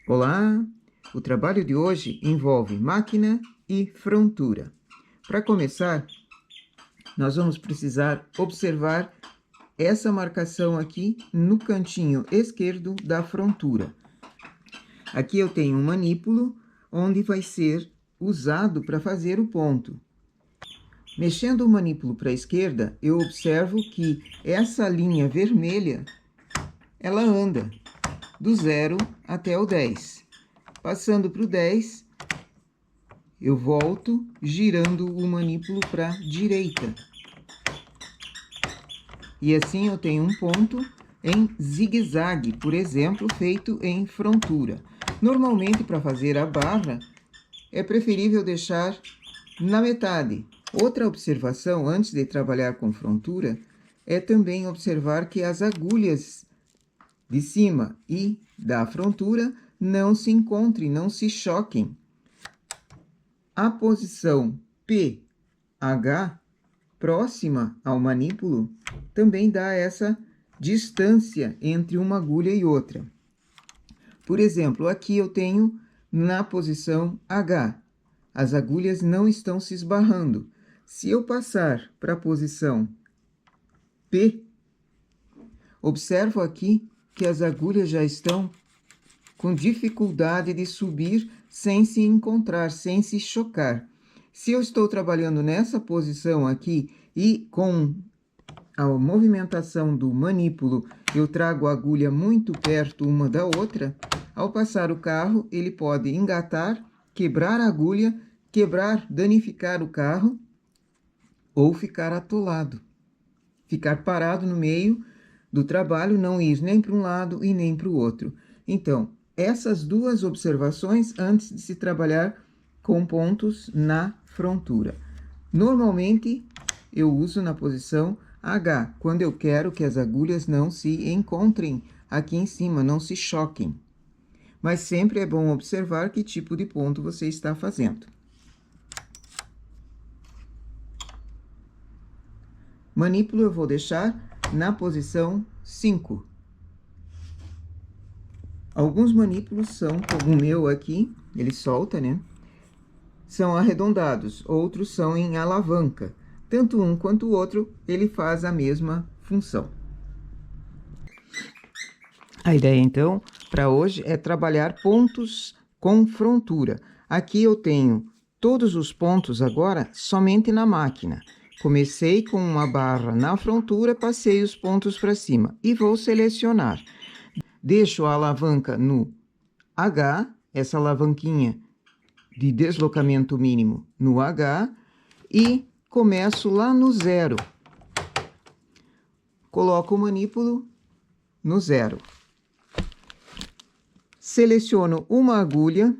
Olá! O trabalho de hoje envolve máquina e frontura. Para começar, nós vamos precisar observar essa marcação aqui no cantinho esquerdo da frontura. Aqui eu tenho um manípulo onde vai ser usado para fazer o ponto. Mexendo o manípulo para a esquerda, eu observo que essa linha vermelha, ela anda do 0 até o 10. Passando para o 10, eu volto girando o manípulo para a direita. E assim eu tenho um ponto em zigue-zague, por exemplo, feito em frontura. Normalmente, para fazer a barra, é preferível deixar na metade. Outra observação, antes de trabalhar com frontura, é também observar que as agulhas de cima e da frontura não se encontrem, não se choquem. A posição PH, próxima ao manípulo, também dá essa distância entre uma agulha e outra. Por exemplo, aqui eu tenho na posição H, as agulhas não estão se esbarrando. Se eu passar para a posição P, observo aqui que as agulhas já estão com dificuldade de subir sem se encontrar, sem se chocar. Se eu estou trabalhando nessa posição aqui e com a movimentação do manípulo, eu trago a agulha muito perto uma da outra, ao passar o carro, ele pode engatar, quebrar a agulha, danificar o carro ou ficar atolado, ficar parado no meio do trabalho, não ir nem para um lado e nem para o outro. Então, essas duas observações antes de se trabalhar com pontos na frontura. Normalmente, eu uso na posição H, quando eu quero que as agulhas não se encontrem aqui em cima, não se choquem. Mas sempre é bom observar que tipo de ponto você está fazendo. Manípulo eu vou deixar na posição 5. Alguns manípulos são, como o meu aqui, ele solta, né? São arredondados, outros são em alavanca. Tanto um quanto o outro, ele faz a mesma função. A ideia, então, para hoje é trabalhar pontos com frontura. Aqui eu tenho todos os pontos agora somente na máquina. Comecei com uma barra na frontura, passei os pontos para cima e vou selecionar. Deixo a alavanca no H, essa alavanquinha de deslocamento mínimo no H, e começo lá no 0. Coloco o manípulo no 0. Seleciono uma agulha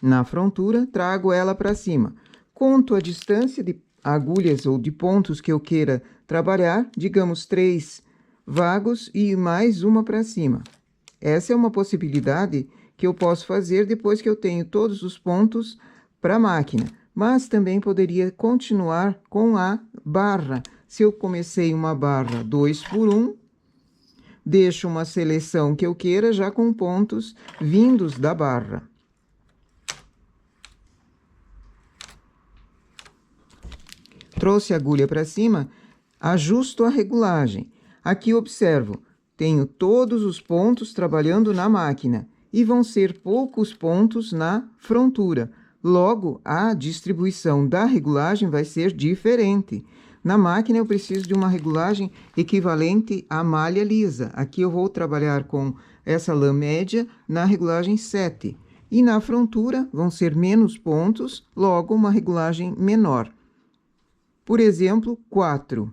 na frontura, trago ela para cima. Conto a distância de agulhas ou de pontos que eu queira trabalhar, digamos 3 vagos e mais uma para cima. Essa é uma possibilidade que eu posso fazer depois que eu tenho todos os pontos para a máquina. Mas também poderia continuar com a barra. Se eu comecei uma barra 2 por 1, deixo uma seleção que eu queira já com pontos vindos da barra. Trouxe a agulha para cima, ajusto a regulagem. Aqui observo, tenho todos os pontos trabalhando na máquina e vão ser poucos pontos na frontura. Logo, a distribuição da regulagem vai ser diferente. Na máquina eu preciso de uma regulagem equivalente à malha lisa. Aqui eu vou trabalhar com essa lã média na regulagem 7. E na frontura vão ser menos pontos, logo uma regulagem menor. Por exemplo, 4.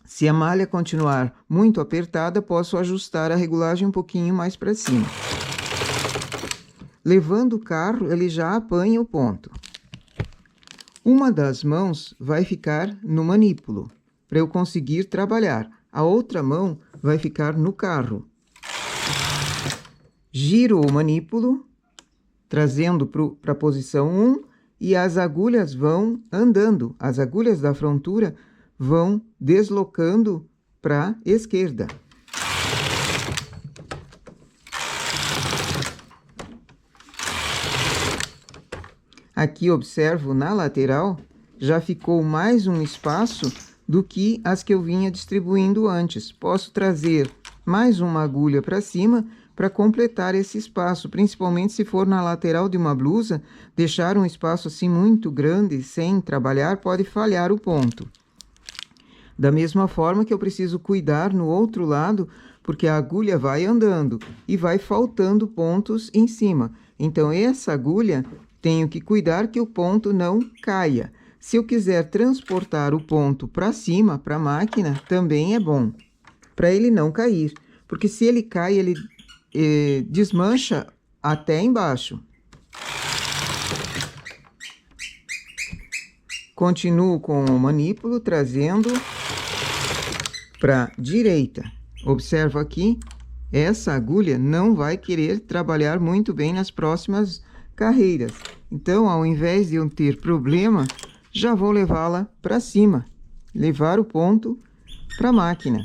Se a malha continuar muito apertada, posso ajustar a regulagem um pouquinho mais para cima. Levando o carro, ele já apanha o ponto. Uma das mãos vai ficar no manípulo, para eu conseguir trabalhar. A outra mão vai ficar no carro. Giro o manípulo, trazendo para a posição 1, e as agulhas vão andando. As agulhas da frontura vão deslocando para a esquerda. Aqui observo na lateral, já ficou mais um espaço do que as que eu vinha distribuindo antes. Posso trazer mais uma agulha para cima para completar esse espaço, principalmente se for na lateral de uma blusa, deixar um espaço assim muito grande sem trabalhar pode falhar o ponto. Da mesma forma que eu preciso cuidar no outro lado, porque a agulha vai andando e vai faltando pontos em cima. Então, essa agulha, tenho que cuidar que o ponto não caia. Se eu quiser transportar o ponto para cima, para a máquina, também é bom, para ele não cair. Porque se ele cai, ele desmancha até embaixo. Continuo com o manípulo, trazendo para a direita. Observo aqui, essa agulha não vai querer trabalhar muito bem nas próximas carreiras. Então, ao invés de eu ter problema, já vou levá-la para cima, levar o ponto para a máquina.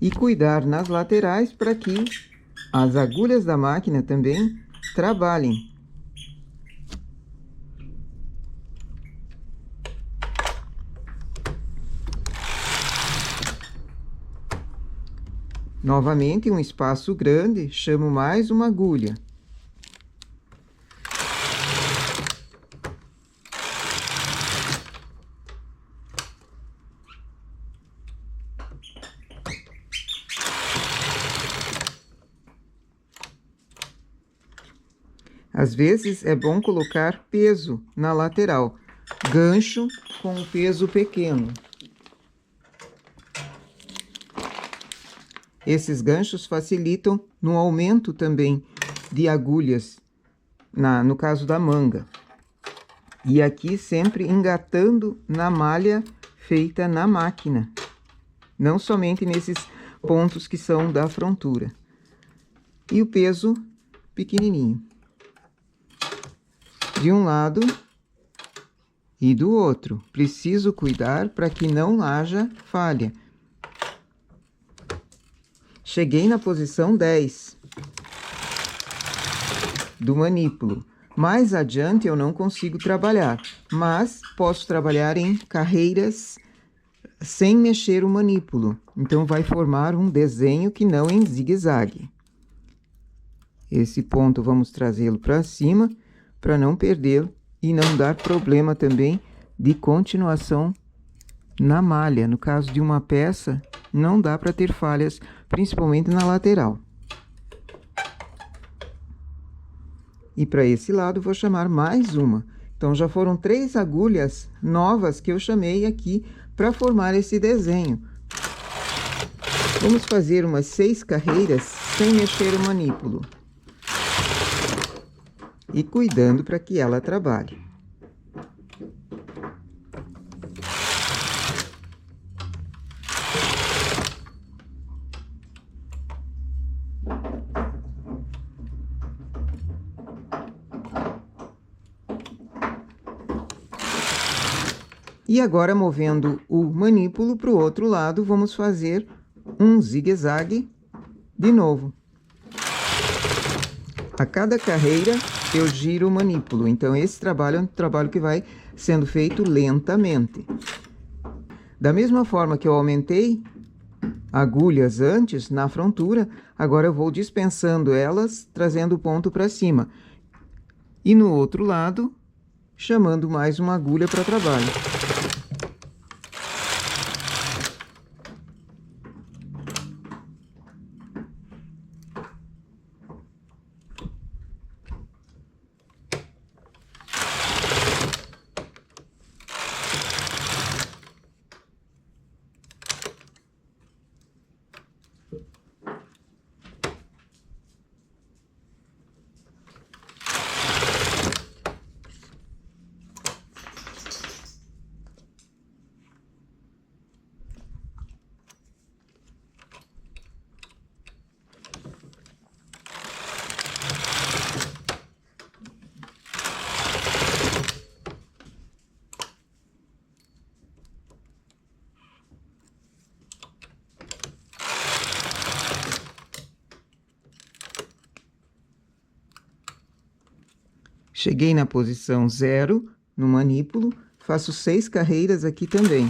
E cuidar nas laterais para que as agulhas da máquina também trabalhem. Novamente, um espaço grande, chamo mais uma agulha. Às vezes é bom colocar peso na lateral, gancho com peso pequeno. Esses ganchos facilitam no aumento também de agulhas, no caso da manga. E aqui sempre engatando na malha feita na máquina, não somente nesses pontos que são da frontura. E o peso pequenininho. De um lado e do outro. Preciso cuidar para que não haja falha. Cheguei na posição 10 do manípulo. Mais adiante eu não consigo trabalhar, mas posso trabalhar em carreiras sem mexer o manípulo. Então, vai formar um desenho que não em zigue-zague. Esse ponto vamos trazê-lo para cima, para não perdê-lo e não dar problema também de continuação na malha. No caso de uma peça, não dá para ter falhas, principalmente na lateral. E para esse lado, vou chamar mais uma. Então, já foram 3 agulhas novas que eu chamei aqui para formar esse desenho. Vamos fazer umas 6 carreiras sem mexer o manípulo. E cuidando para que ela trabalhe. E agora, movendo o manípulo para o outro lado, vamos fazer um zigue-zague de novo. A cada carreira, eu giro o manípulo. Então, esse trabalho é um trabalho que vai sendo feito lentamente. Da mesma forma que eu aumentei agulhas antes na frontura, agora eu vou dispensando elas, trazendo o ponto para cima. E no outro lado, chamando mais uma agulha para trabalho. Cheguei na posição 0 no manípulo, faço 6 carreiras aqui também.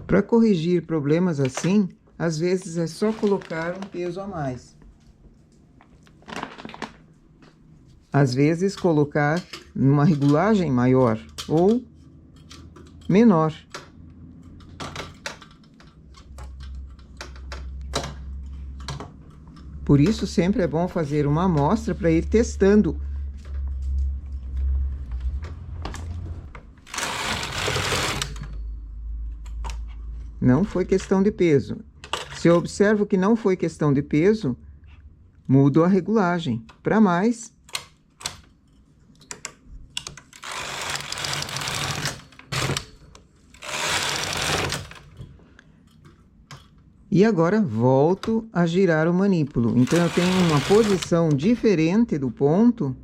Para corrigir problemas assim, às vezes é só colocar um peso a mais. Às vezes colocar numa regulagem maior ou menor. Por isso sempre é bom fazer uma amostra para ir testando. Não foi questão de peso. Se eu observo que não foi questão de peso, mudo a regulagem para mais. E agora volto a girar o manípulo. Então eu tenho uma posição diferente do ponto.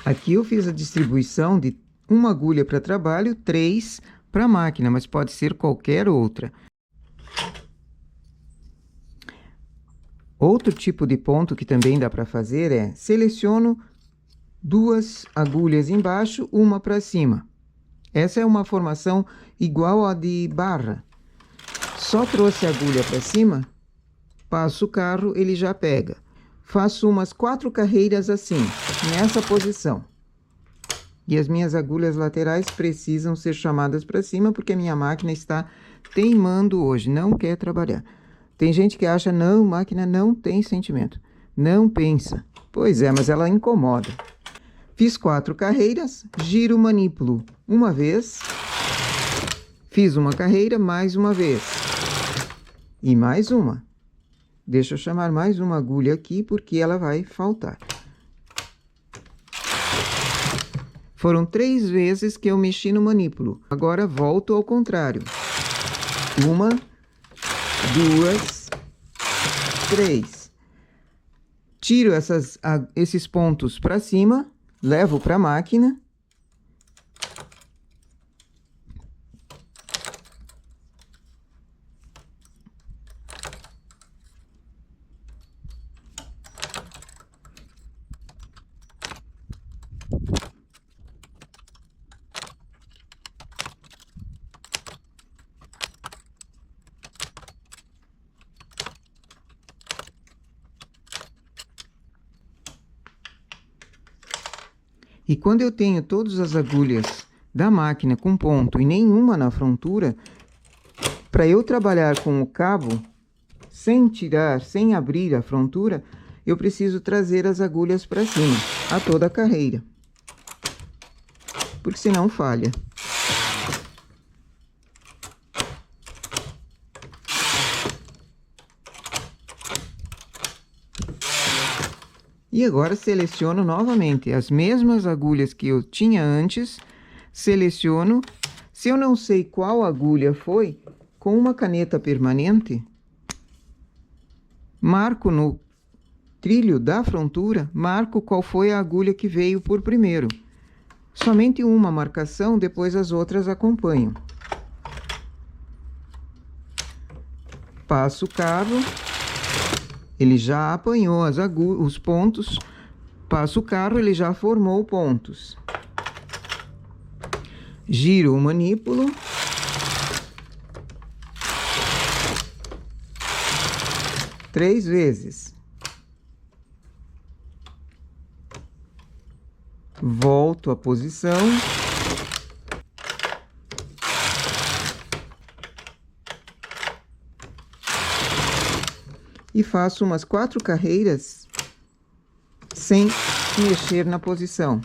Aqui eu fiz a distribuição de uma agulha para trabalho, 3 para máquina, mas pode ser qualquer outra. Outro tipo de ponto que também dá para fazer é, seleciono 2 agulhas embaixo, uma para cima. Essa é uma formação igual à de barra. Só trouxe a agulha para cima, passo o carro, ele já pega. Faço umas 4 carreiras assim, nessa posição. E as minhas agulhas laterais precisam ser chamadas para cima, porque a minha máquina está teimando hoje, não quer trabalhar. Tem gente que acha, não, máquina não tem sentimento, não pensa. Pois é, mas ela incomoda. Fiz 4 carreiras, giro o manípulo uma vez, fiz uma carreira, mais uma vez, e mais uma. Deixa eu chamar mais uma agulha aqui, porque ela vai faltar. Foram 3 vezes que eu mexi no manípulo. Agora volto ao contrário. 1, 2, 3. Tiro esses pontos para cima, levo para a máquina. E quando eu tenho todas as agulhas da máquina com ponto e nenhuma na frontura, para eu trabalhar com o cabo, sem tirar, sem abrir a frontura, eu preciso trazer as agulhas para cima, a toda a carreira. Porque senão falha. E agora seleciono novamente as mesmas agulhas que eu tinha antes, seleciono. Se eu não sei qual agulha foi, com uma caneta permanente, marco no trilho da frontura, marco qual foi a agulha que veio por primeiro. Somente uma marcação, depois as outras acompanham. Passo o cabo Ele já apanhou os pontos, passa o carro, ele já formou pontos. Giro o manípulo. Três vezes. Volto à posição. E faço umas 4 carreiras sem mexer na posição.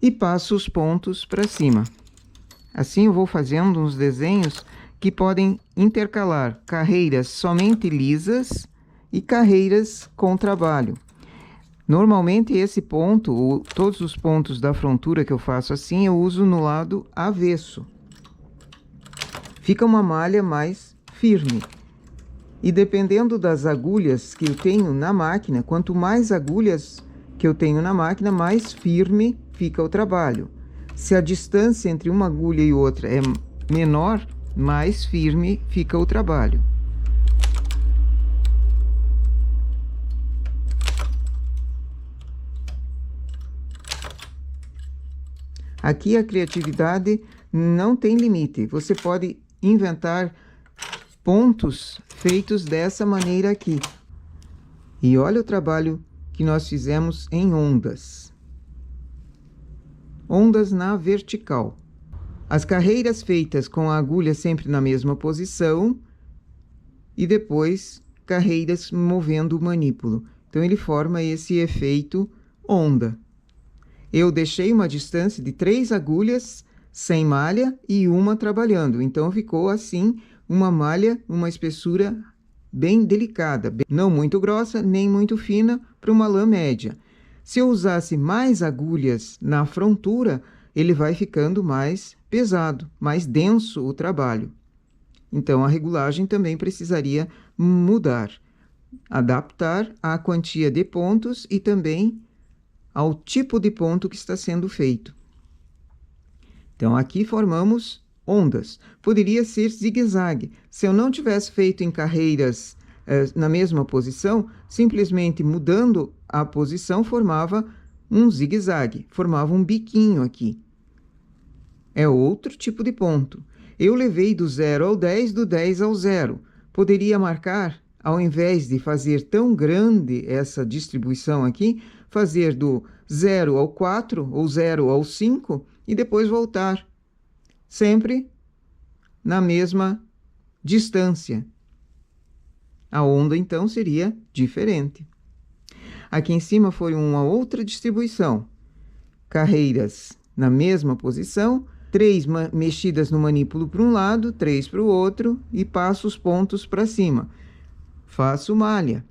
E passo os pontos para cima. Assim eu vou fazendo uns desenhos que podem intercalar carreiras somente lisas e carreiras com trabalho. Normalmente esse ponto, ou todos os pontos da frontura que eu faço assim, eu uso no lado avesso. Fica uma malha mais firme. E dependendo das agulhas que eu tenho na máquina, quanto mais agulhas que eu tenho na máquina, mais firme fica o trabalho. Se a distância entre uma agulha e outra é menor, mais firme fica o trabalho. Aqui a criatividade não tem limite. Você pode inventar pontos feitos dessa maneira aqui. E olha o trabalho que nós fizemos em ondas. Ondas na vertical. As carreiras feitas com a agulha sempre na mesma posição e depois carreiras movendo o manípulo. Então ele forma esse efeito onda. Eu deixei uma distância de 3 agulhas sem malha e uma trabalhando. Então ficou assim uma malha, uma espessura bem delicada, não muito grossa nem muito fina para uma lã média. Se eu usasse mais agulhas na frontura, ele vai ficando mais pesado, mais denso o trabalho. Então a regulagem também precisaria mudar, adaptar à quantia de pontos e também ao tipo de ponto que está sendo feito. Então, aqui formamos ondas. Poderia ser zigue-zague. Se eu não tivesse feito em carreiras na mesma posição, simplesmente mudando a posição, formava um zigue-zague, formava um biquinho aqui. É outro tipo de ponto. Eu levei do 0 ao 10, do 10 ao 0. Poderia marcar, ao invés de fazer tão grande essa distribuição aqui, fazer do 0 ao 4 ou 0 ao 5 e depois voltar, sempre na mesma distância. A onda, então, seria diferente. Aqui em cima foi uma outra distribuição. Carreiras na mesma posição, 3 mexidas no manípulo para um lado, 3 para o outro e passo os pontos para cima. Faço malha.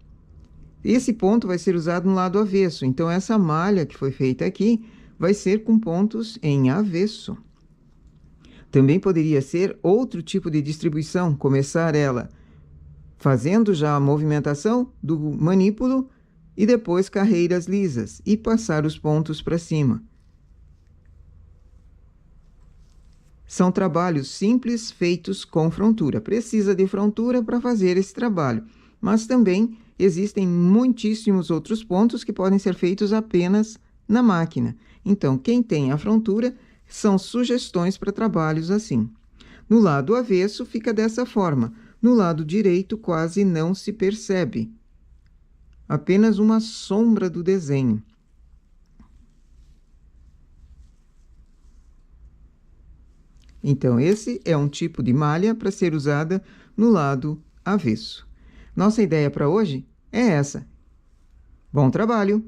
Esse ponto vai ser usado no lado avesso, então essa malha que foi feita aqui vai ser com pontos em avesso. Também poderia ser outro tipo de distribuição, começar ela fazendo já a movimentação do manípulo e depois carreiras lisas e passar os pontos para cima. São trabalhos simples feitos com frontura. Precisa de frontura para fazer esse trabalho, mas também existem muitíssimos outros pontos que podem ser feitos apenas na máquina. Então, quem tem a frontura são sugestões para trabalhos assim. No lado avesso fica dessa forma. No lado direito quase não se percebe. Apenas uma sombra do desenho. Então, esse é um tipo de malha para ser usada no lado avesso. Nossa ideia para hoje é essa. Bom trabalho!